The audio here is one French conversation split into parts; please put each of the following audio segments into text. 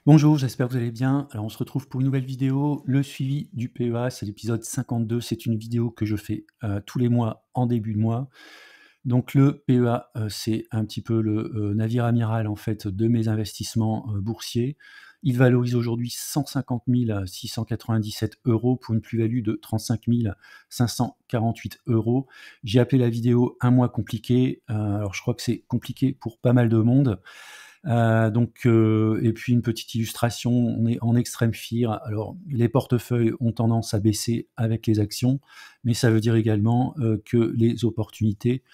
Bonjour, j'espère que vous allez bien. Alors, on se retrouve pour une nouvelle vidéo, le suivi du PEA, c'est l'épisode 52. C'est une vidéo que je fais tous les mois en début de mois. Donc, le PEA, c'est un petit peu le navire amiral en fait de mes investissements boursiers. Il valorise aujourd'hui 150 697 € pour une plus-value de 35 548 €. J'ai appelé la vidéo un mois compliqué. Alors, je crois que c'est compliqué pour pas mal de monde. Et puis une petite illustration, on est en extrême fear. Alors, les portefeuilles ont tendance à baisser avec les actions, mais ça veut dire également que les opportunités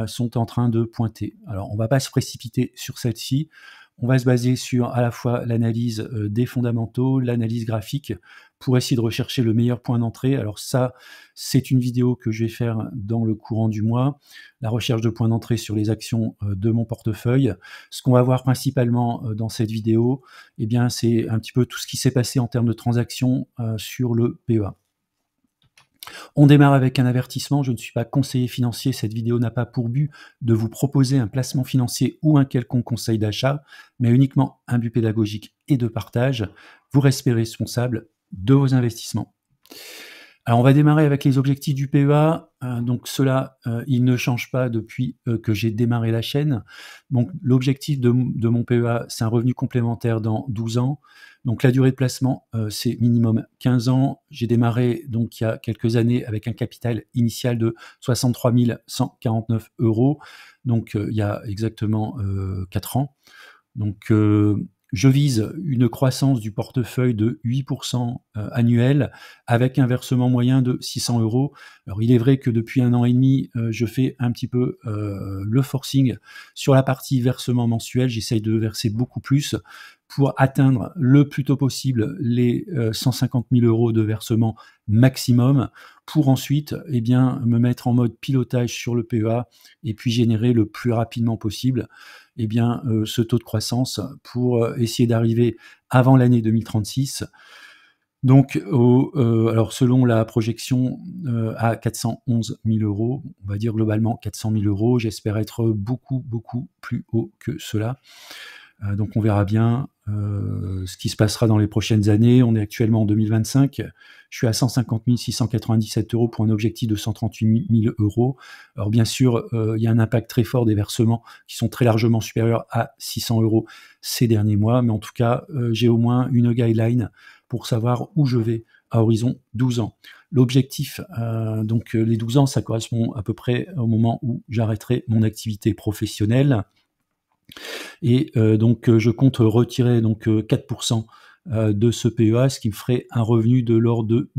sont en train de pointer. Alors, on ne va pas se précipiter sur celle-ci. On va se baser sur à la fois l'analyse des fondamentaux, l'analyse graphique, pour essayer de rechercher le meilleur point d'entrée. Alors ça, c'est une vidéo que je vais faire dans le courant du mois, la recherche de points d'entrée sur les actions de mon portefeuille. Ce qu'on va voir principalement dans cette vidéo, eh bien, c'est un petit peu tout ce qui s'est passé en termes de transactions sur le PEA. On démarre avec un avertissement, je ne suis pas conseiller financier, cette vidéo n'a pas pour but de vous proposer un placement financier ou un quelconque conseil d'achat, mais uniquement un but pédagogique et de partage. Vous restez responsable de vos investissements. Alors on va démarrer avec les objectifs du PEA, donc cela, il ne change pas depuis que j'ai démarré la chaîne. Donc l'objectif de mon PEA, c'est un revenu complémentaire dans 12 ans. Donc la durée de placement, c'est minimum 15 ans. J'ai démarré donc il y a quelques années avec un capital initial de 63 149 €, donc il y a exactement 4 ans. Donc je vise une croissance du portefeuille de 8% annuel avec un versement moyen de 600 €. Alors il est vrai que depuis 1 an et demi, je fais un petit peu le forcing sur la partie versement mensuel. J'essaye de verser beaucoup plus pour atteindre le plus tôt possible les 150 000 € de versement maximum, pour ensuite me mettre en mode pilotage sur le PEA et puis générer le plus rapidement possible ce taux de croissance pour essayer d'arriver avant l'année 2036. Donc, alors selon la projection, à 411 000 €, on va dire globalement 400 000 €. J'espère être beaucoup, beaucoup plus haut que cela. Donc on verra bien ce qui se passera dans les prochaines années. On est actuellement en 2025. Je suis à 150 697 € pour un objectif de 138 000 €. Alors bien sûr, il y a un impact très fort des versements qui sont très largement supérieurs à 600 € ces derniers mois. Mais en tout cas, j'ai au moins une guideline pour savoir où je vais à horizon 12 ans. L'objectif, les 12 ans, ça correspond à peu près au moment où j'arrêterai mon activité professionnelle. Et je compte retirer 4% de ce PEA, ce qui me ferait un revenu de l'ordre de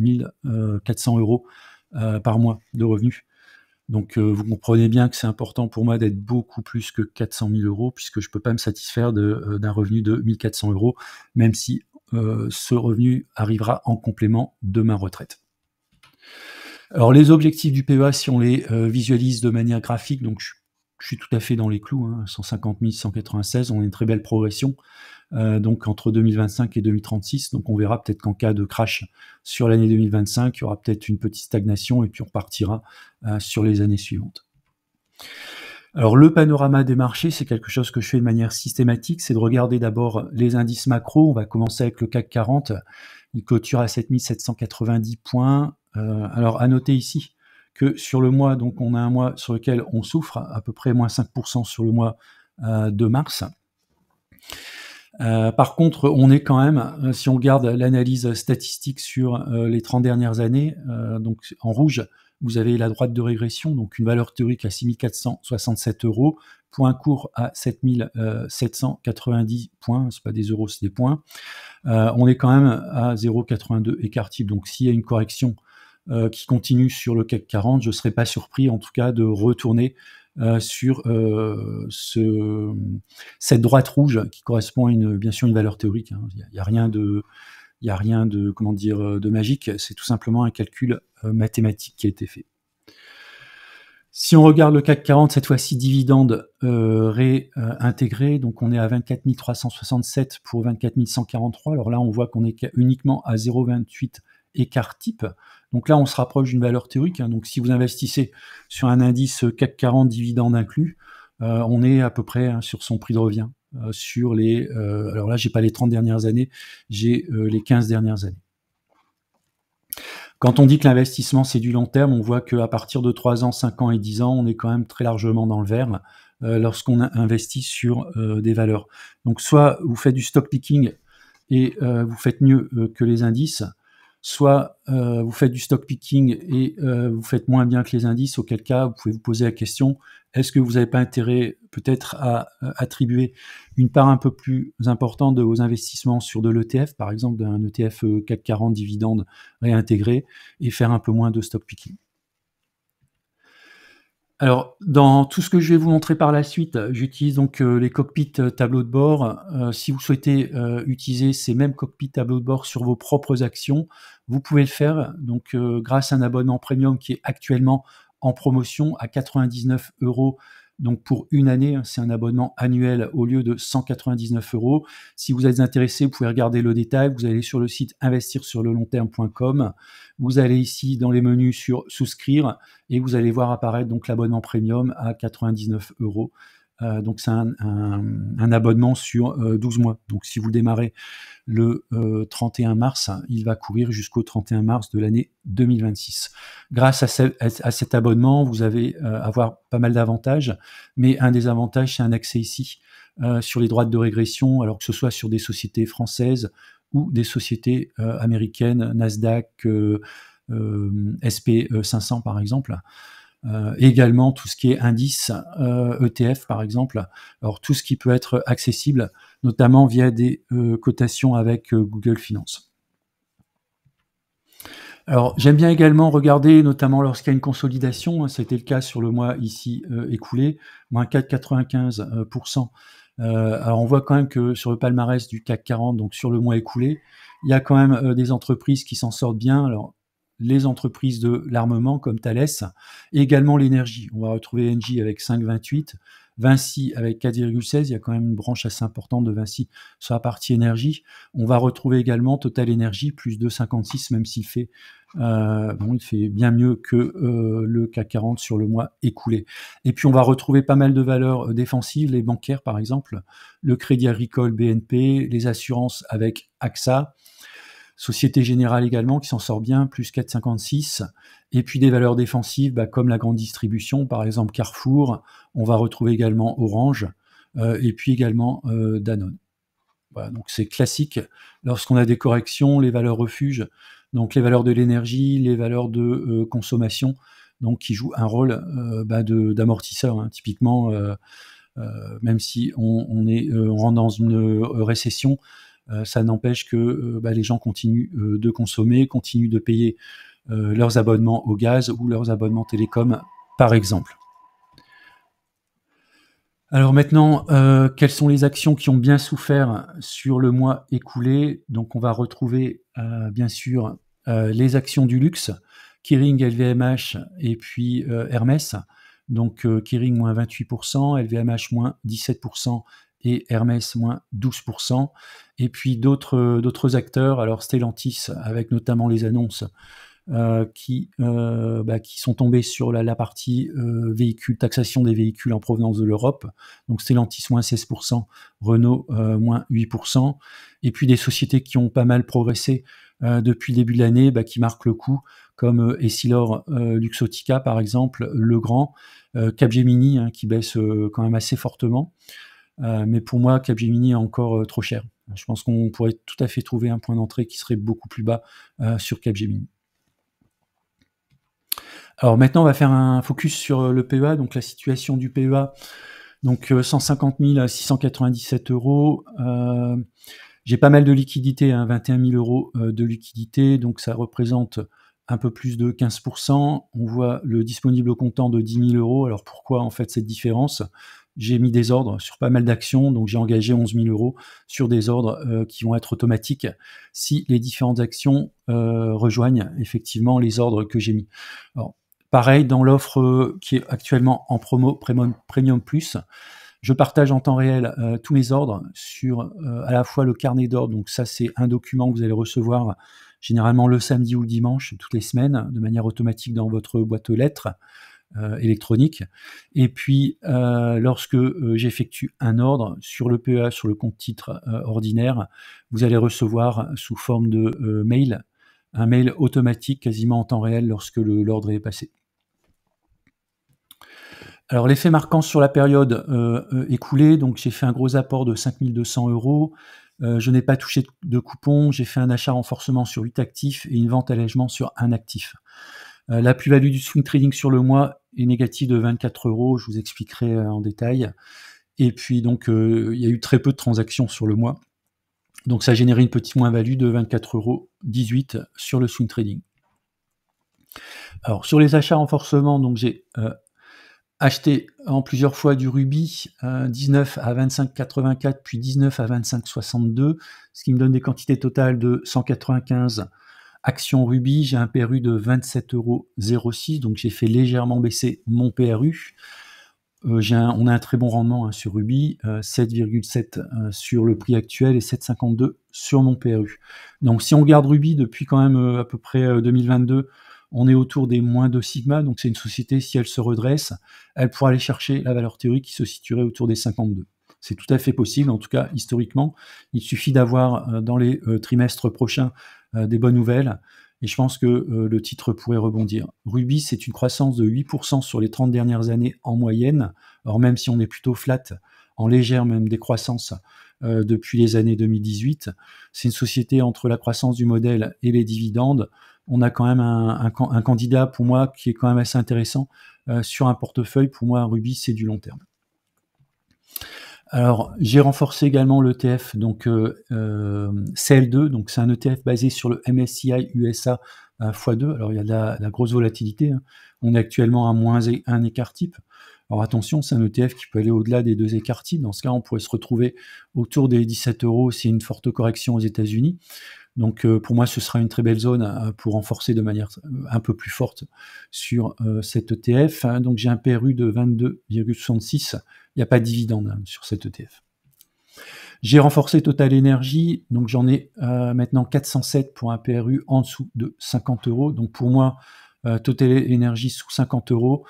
1 400 € par mois de revenus. Donc vous comprenez bien que c'est important pour moi d'être beaucoup plus que 400 000 €, puisque je ne peux pas me satisfaire d'un revenu de 1 400 €, même si ce revenu arrivera en complément de ma retraite. Alors les objectifs du PEA, si on les visualise de manière graphique, donc je suis tout à fait dans les clous, hein, 150 196, on a une très belle progression, donc entre 2025 et 2036. Donc on verra peut-être qu'en cas de crash sur l'année 2025, il y aura peut-être une petite stagnation et puis on repartira sur les années suivantes. Alors le panorama des marchés, c'est quelque chose que je fais de manière systématique, c'est de regarder d'abord les indices macro. On va commencer avec le CAC 40, il clôture à 7 790 points. Alors à noter ici que sur le mois, donc on a un mois sur lequel on souffre, à peu près moins 5% sur le mois de mars. Par contre, on est quand même, si on regarde l'analyse statistique sur les 30 dernières années, donc en rouge, vous avez la droite de régression, donc une valeur théorique à 6 467 €, point court à 7 790 points, c'est pas des euros, c'est des points. On est quand même à 0,82 écart type, donc s'il y a une correction qui continue sur le CAC 40, je ne serais pas surpris en tout cas de retourner sur cette droite rouge qui correspond à bien sûr une valeur théorique, hein. Il n'y a rien de de magique, c'est tout simplement un calcul mathématique qui a été fait. Si on regarde le CAC 40, cette fois-ci dividende réintégré, donc on est à 24 367 pour 24 143. Alors là, on voit qu'on est uniquement à 0,28 écart type. Donc là, on se rapproche d'une valeur théorique, hein. Donc si vous investissez sur un indice CAC 40 dividende inclus, on est à peu près sur son prix de revient. sur les... alors là, j'ai pas les 30 dernières années, j'ai les 15 dernières années. Quand on dit que l'investissement, c'est du long terme, on voit qu'à partir de 3 ans, 5 ans et 10 ans, on est quand même très largement dans le vert lorsqu'on investit sur des valeurs. Donc soit vous faites du stock picking et vous faites mieux que les indices, soit vous faites du stock picking et vous faites moins bien que les indices, auquel cas vous pouvez vous poser la question, est-ce que vous n'avez pas intérêt peut-être à attribuer une part un peu plus importante de vos investissements sur de l'ETF, par exemple d'un ETF CAC 40 dividende réintégré, et faire un peu moins de stock picking. Alors, dans tout ce que je vais vous montrer par la suite, j'utilise donc les cockpits tableau de bord. Si vous souhaitez utiliser ces mêmes cockpits tableau de bord sur vos propres actions, vous pouvez le faire donc grâce à un abonnement premium qui est actuellement en promotion à 99 €. Donc pour une année, c'est un abonnement annuel au lieu de 199 €. Si vous êtes intéressé, vous pouvez regarder le détail. Vous allez sur le site investirsurlelongterme.com. Vous allez ici dans les menus sur souscrire et vous allez voir apparaître donc l'abonnement premium à 99 €. Donc c'est un abonnement sur 12 mois. Donc si vous démarrez le 31 mars, il va courir jusqu'au 31 mars de l'année 2026. Grâce à cet abonnement, vous allez avoir pas mal d'avantages, mais un des avantages, c'est un accès ici sur les droites de régression, alors que ce soit sur des sociétés françaises ou des sociétés américaines, Nasdaq, SP 500 par exemple. Également tout ce qui est indice, ETF par exemple, alors tout ce qui peut être accessible, notamment via des cotations avec Google Finance. Alors j'aime bien également regarder, notamment lorsqu'il y a une consolidation, c'était le cas sur le mois ici écoulé, moins 4,95%. Alors on voit quand même que sur le palmarès du CAC 40, donc sur le mois écoulé, il y a quand même des entreprises qui s'en sortent bien. Alors les entreprises de l'armement comme Thales, et également l'énergie. On va retrouver Engie avec 5,28, Vinci avec 4,16, il y a quand même une branche assez importante de Vinci sur la partie énergie. On va retrouver également Total Energy, plus 2,56, même s'il fait, il fait bien mieux que le CAC 40 sur le mois écoulé. Et puis on va retrouver pas mal de valeurs défensives, les bancaires par exemple, le Crédit Agricole BNP, les assurances avec AXA, Société Générale également qui s'en sort bien, plus 4,56. Et puis des valeurs défensives comme la grande distribution, par exemple Carrefour. On va retrouver également Orange et puis également Danone. Voilà, donc c'est classique. Lorsqu'on a des corrections, les valeurs refuges, donc les valeurs de l'énergie, les valeurs de consommation, donc qui jouent un rôle d'amortisseur. Hein. Typiquement, même si on rentre dans une récession, ça n'empêche que les gens continuent de consommer, continuent de payer leurs abonnements au gaz ou leurs abonnements télécom, par exemple. Alors maintenant, quelles sont les actions qui ont bien souffert sur le mois écoulé? Donc on va retrouver bien sûr les actions du luxe, Kering, LVMH et puis Hermès. Donc Kering moins 28%, LVMH moins 17%, et Hermès moins 12%. Et puis d'autres acteurs, alors Stellantis avec notamment les annonces qui sont tombés sur la partie véhicules, taxation des véhicules en provenance de l'Europe. Donc Stellantis moins 16%, Renault moins 8%. Et puis des sociétés qui ont pas mal progressé depuis le début de l'année, qui marquent le coup, comme Essilor Luxottica par exemple, Legrand, Capgemini qui baisse quand même assez fortement. Mais pour moi, Capgemini est encore trop cher. Je pense qu'on pourrait tout à fait trouver un point d'entrée qui serait beaucoup plus bas sur Capgemini. Alors maintenant, on va faire un focus sur le PEA, donc la situation du PEA. Donc 150 697 €. J'ai pas mal de liquidités, 21 000 € de liquidité, donc ça représente un peu plus de 15%. On voit le disponible au comptant de 10 000 €. Alors pourquoi en fait cette différence? J'ai mis des ordres sur pas mal d'actions, donc j'ai engagé 11 000 € sur des ordres qui vont être automatiques si les différentes actions rejoignent effectivement les ordres que j'ai mis. Alors, pareil, dans l'offre qui est actuellement en promo Premium Plus, je partage en temps réel tous mes ordres sur à la fois le carnet d'ordre, donc ça c'est un document que vous allez recevoir généralement le samedi ou le dimanche, toutes les semaines, de manière automatique dans votre boîte aux lettres. électronique. Et puis, lorsque j'effectue un ordre sur le PEA, sur le compte titre ordinaire, vous allez recevoir sous forme de mail, un mail automatique quasiment en temps réel lorsque l'ordre est passé. Alors l'effet marquant sur la période écoulée, donc j'ai fait un gros apport de 5 200 €. Je n'ai pas touché de coupon, j'ai fait un achat renforcement sur 8 actifs et une vente allègement sur un actif. La plus-value du swing trading sur le mois est négative de 24 €, je vous expliquerai en détail. Et puis donc il y a eu très peu de transactions sur le mois. Donc ça a généré une petite moins-value de 24,18 € sur le swing trading. Alors sur les achats renforcement, donc j'ai acheté en plusieurs fois du Ruby, 19 à 25,84 puis 19 à 25,62, ce qui me donne des quantités totales de 195 actions Ruby. J'ai un PRU de 27,06 €, donc j'ai fait légèrement baisser mon PRU. On a un très bon rendement sur Ruby, 7,7 sur le prix actuel et 7,52 sur mon PRU. Donc si on regarde Ruby depuis quand même à peu près 2022, on est autour des moins de sigma, donc c'est une société, si elle se redresse, elle pourra aller chercher la valeur théorique qui se situerait autour des 52. C'est tout à fait possible, en tout cas historiquement. Il suffit d'avoir dans les trimestres prochains des bonnes nouvelles, et je pense que le titre pourrait rebondir. Ruby, c'est une croissance de 8% sur les 30 dernières années en moyenne, or même si on est plutôt flat, en légère même décroissance depuis les années 2018, c'est une société entre la croissance du modèle et les dividendes. On a quand même un candidat pour moi qui est quand même assez intéressant sur un portefeuille. Pour moi, Ruby, c'est du long terme. Alors, j'ai renforcé également l'ETF, donc CL2, donc c'est un ETF basé sur le MSCI USA x2. Alors, il y a de la grosse volatilité, hein. On est actuellement à moins 1 écart type. Alors attention, c'est un ETF qui peut aller au-delà des 2 écarts types. Dans ce cas, on pourrait se retrouver autour des 17 € s'il y a une forte correction aux États-Unis. Donc pour moi, ce sera une très belle zone pour renforcer de manière un peu plus forte sur cet ETF. Donc j'ai un PRU de 22,66. Il n'y a pas de dividende sur cet ETF. J'ai renforcé Total Energy, donc j'en ai maintenant 407 pour un PRU en dessous de 50 €. Donc pour moi, Total Energy sous 50 €,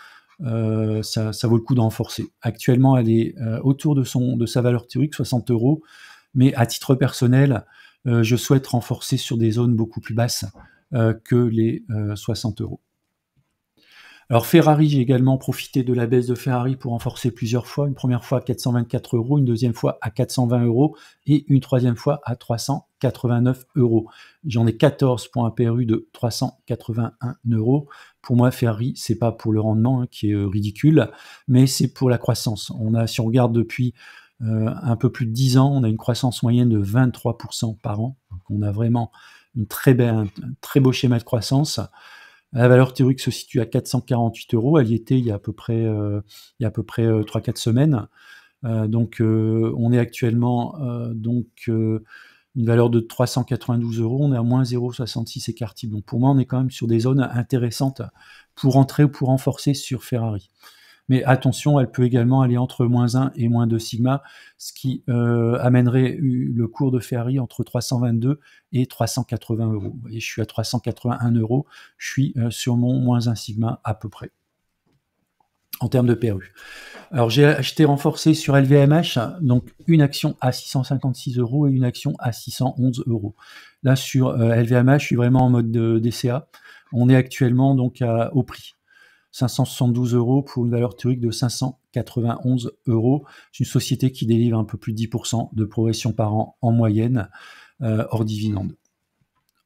ça vaut le coup de renforcer. Actuellement, elle est autour de sa valeur théorique, 60 €, mais à titre personnel, je souhaite renforcer sur des zones beaucoup plus basses que les 60 €. Alors Ferrari, j'ai également profité de la baisse de Ferrari pour renforcer plusieurs fois. Une première fois à 424 €, une deuxième fois à 420 € et une troisième fois à 389 €. J'en ai 14 pour un PRU de 381 €. Pour moi, Ferrari, c'est pas pour le rendement qui est ridicule, mais c'est pour la croissance. Si on regarde depuis un peu plus de 10 ans, on a une croissance moyenne de 23% par an. Donc on a vraiment un très beau schéma de croissance. La valeur théorique se situe à 448 €. Elle y était il y a à peu près 3-4 semaines. Donc on est actuellement une valeur de 392 €. On est à moins 0,66 écart type. Donc pour moi, on est quand même sur des zones intéressantes pour entrer ou pour renforcer sur Ferrari. Mais attention, elle peut également aller entre moins 1 et moins 2 sigma, ce qui amènerait le cours de Ferrari entre 322 et 380 €. Vous voyez, je suis à 381 €, je suis sur mon moins 1 sigma à peu près, en termes de PRU. Alors j'ai acheté renforcé sur LVMH, donc une action à 656 € et une action à 611 €. Là sur LVMH, je suis vraiment en mode DCA. On est actuellement donc au prix. 572 € pour une valeur théorique de 591 €. C'est une société qui délivre un peu plus de 10% de progression par an en moyenne, hors dividende.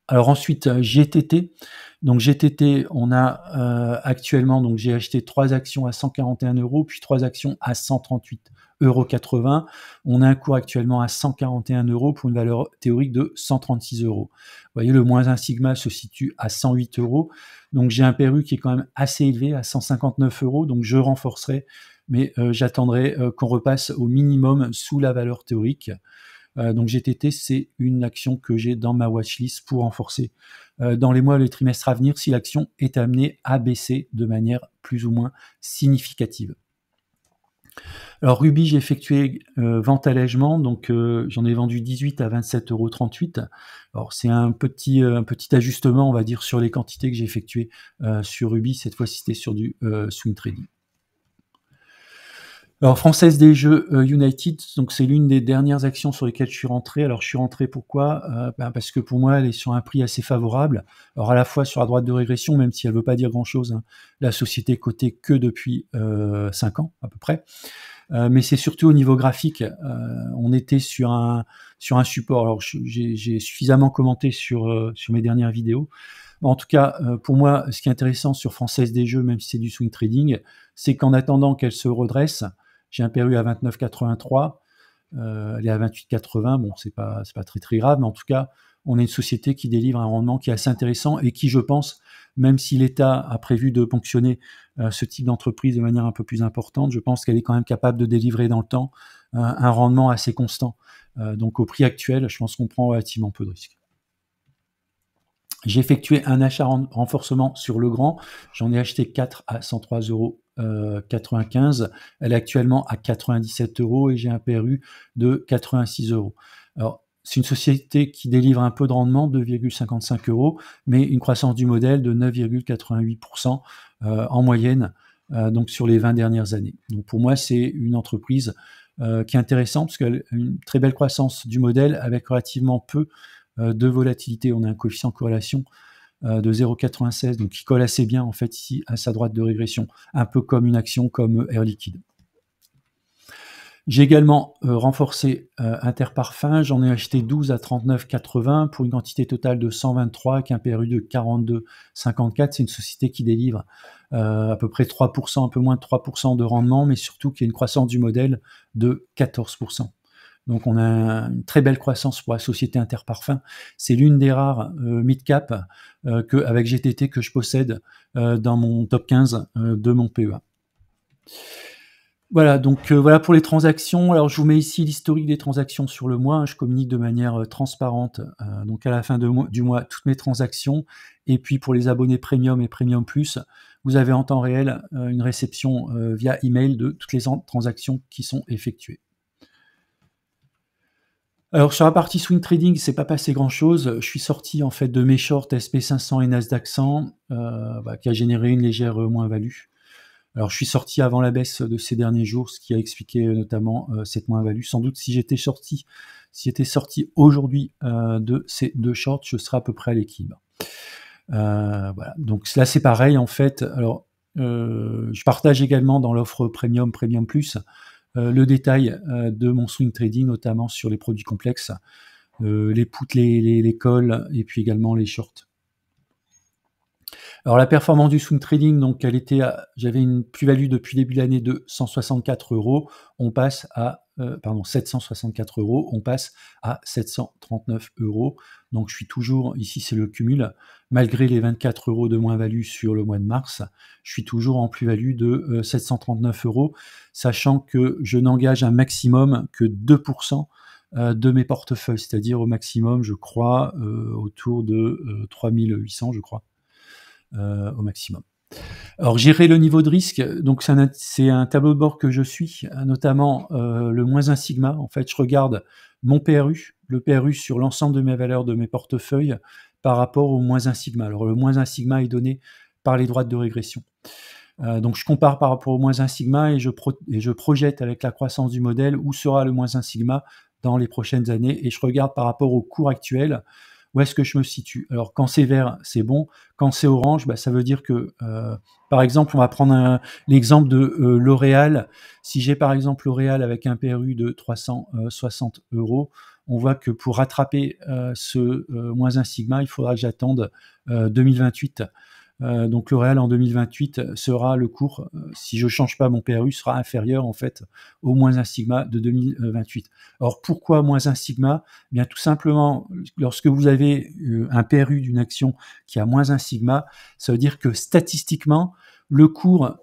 Alors ensuite, GTT. Donc GTT, on a actuellement, donc j'ai acheté 3 actions à 141 €, puis 3 actions à 138,80 €. On a un cours actuellement à 141 € pour une valeur théorique de 136 €. Vous voyez, le moins 1 sigma se situe à 108 €. Donc j'ai un PRU qui est quand même assez élevé, à 159 €. Donc je renforcerai, mais j'attendrai qu'on repasse au minimum sous la valeur théorique. Donc GTT, c'est une action que j'ai dans ma watchlist pour renforcer dans les mois et les trimestres à venir si l'action est amenée à baisser de manière plus ou moins significative. Alors Ruby, j'ai effectué vente allègement, donc j'en ai vendu 18 à 27,38 €. Alors c'est un petit ajustement, on va dire, sur les quantités que j'ai effectuées sur Ruby. Cette fois-ci, c'était sur du swing trading. Alors Française des Jeux United, donc c'est l'une des dernières actions sur lesquelles je suis rentré. Alors je suis rentré pourquoi parce que pour moi, elle est sur un prix assez favorable. Alors à la fois sur la droite de régression, même si elle ne veut pas dire grand-chose, hein. La société est cotée que depuis 5 ans à peu près. Mais c'est surtout au niveau graphique. On était sur un support. Alors j'ai suffisamment commenté sur mes dernières vidéos. Bon, en tout cas, pour moi, ce qui est intéressant sur Française des Jeux, même si c'est du swing trading, c'est qu'en attendant qu'elle se redresse, j'ai un PRU à 29,83, elle est à 28,80. Bon, c'est pas très très grave, mais en tout cas, on est une société qui délivre un rendement qui est assez intéressant et qui, je pense, même si l'État a prévu de ponctionner ce type d'entreprise de manière un peu plus importante, je pense qu'elle est quand même capable de délivrer dans le temps un rendement assez constant. Donc au prix actuel, je pense qu'on prend relativement peu de risques. J'ai effectué un achat renforcement sur Legrand. J'en ai acheté 4 à 103,95 €. Elle est actuellement à 97 € et j'ai un PRU de 86 €. Alors, c'est une société qui délivre un peu de rendement, 2,55 €, mais une croissance du modèle de 9,88% en moyenne, donc sur les 20 dernières années. Donc pour moi, c'est une entreprise qui est intéressante parce qu'elle a une très belle croissance du modèle avec relativement peu de volatilité. On a un coefficient de corrélation de 0,96, donc qui colle assez bien en fait ici à sa droite de régression, un peu comme une action comme Air Liquide. J'ai également renforcé Interparfums, j'en ai acheté 12 à 39,80 pour une quantité totale de 123 avec un PRU de 42,54. C'est une société qui délivre à peu près 3%, un peu moins de 3% de rendement, mais surtout qui a une croissance du modèle de 14%. Donc on a une très belle croissance pour la société Interparfums. C'est l'une des rares mid-cap avec GTT que je possède dans mon top 15 de mon PEA. Voilà, donc voilà pour les transactions. Alors je vous mets ici l'historique des transactions sur le mois, hein. Je communique de manière transparente, donc à la fin du mois, toutes mes transactions. Et puis pour les abonnés Premium et Premium Plus, vous avez en temps réel une réception via email de toutes les transactions qui sont effectuées. Alors sur la partie swing trading, c'est pas passé grand-chose. Je suis sorti en fait de mes shorts SP500 et Nasdaq 100, qui a généré une légère moins-value. Alors je suis sorti avant la baisse de ces derniers jours, ce qui a expliqué notamment cette moins-value. Sans doute si j'étais sorti aujourd'hui de ces deux shorts, je serais à peu près à l'équilibre. Voilà. Donc là c'est pareil en fait. Alors je partage également dans l'offre Premium Plus le détail de mon swing trading, notamment sur les produits complexes, les puts, les calls et puis également les shorts. Alors la performance du swing trading, donc j'avais une plus-value depuis le début de l'année de 164 €. On passe à 764 €. On passe à 739 €. Donc je suis toujours ici, c'est le cumul, malgré les 24 € de moins-value sur le mois de mars, je suis toujours en plus-value de 739 €, sachant que je n'engage un maximum que 2% de mes portefeuilles, c'est-à-dire au maximum, je crois, autour de 3800, je crois. Au maximum. Alors gérer le niveau de risque, donc c'est un tableau de bord que je suis, notamment le -1 sigma. En fait, je regarde mon PRU, le PRU sur l'ensemble de mes valeurs de mes portefeuilles par rapport au -1 sigma. Alors le -1 sigma est donné par les droites de régression. Donc je compare par rapport au -1 sigma et je projette avec la croissance du modèle où sera le -1 sigma dans les prochaines années et je regarde par rapport au cours actuel où est-ce que je me situe. Alors quand c'est vert, c'est bon. Quand c'est orange, ça veut dire que, par exemple, on va prendre l'exemple de L'Oréal. Si j'ai par exemple L'Oréal avec un PRU de 360 €, on voit que pour rattraper ce -1 sigma, il faudra que j'attende 2028. Donc L'Oréal en 2028 sera le cours, si je ne change pas mon PRU, sera inférieur en fait au -1 sigma de 2028. Alors pourquoi -1 sigma? Eh bien tout simplement, lorsque vous avez un PRU d'une action qui a -1 sigma, ça veut dire que statistiquement, le cours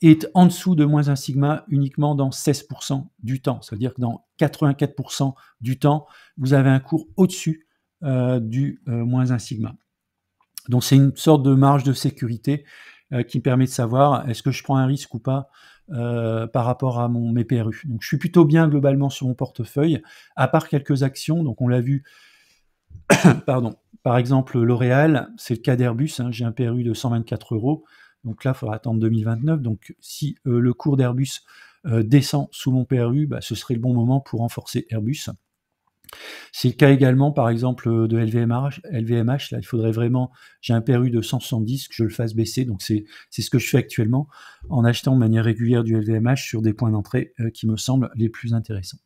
est en dessous de -1 sigma uniquement dans 16% du temps. Ça veut dire que dans 84% du temps, vous avez un cours au-dessus du -1 sigma. Donc c'est une sorte de marge de sécurité qui me permet de savoir est-ce que je prends un risque ou pas par rapport à mes PRU. Donc je suis plutôt bien globalement sur mon portefeuille, à part quelques actions, donc on l'a vu, pardon, par exemple L'Oréal, c'est le cas d'Airbus, hein, j'ai un PRU de 124 €, donc là il faudra attendre 2029, donc si le cours d'Airbus descend sous mon PRU, ce serait le bon moment pour renforcer Airbus. C'est le cas également, par exemple, de LVMH. Là, il faudrait vraiment, j'ai un PRU de 170, que je le fasse baisser. Donc, c'est ce que je fais actuellement en achetant de manière régulière du LVMH sur des points d'entrée qui me semblent les plus intéressants.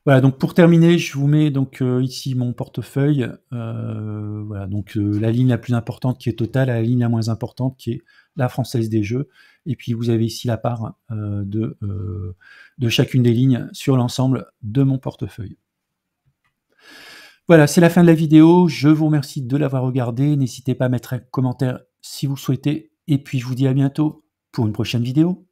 Voilà, donc pour terminer, je vous mets donc ici mon portefeuille. Voilà, donc la ligne la plus importante qui est Total, la ligne la moins importante qui est la Française des Jeux. Et puis vous avez ici la part de chacune des lignes sur l'ensemble de mon portefeuille. Voilà, c'est la fin de la vidéo. Je vous remercie de l'avoir regardé. N'hésitez pas à mettre un commentaire si vous le souhaitez. Et puis je vous dis à bientôt pour une prochaine vidéo.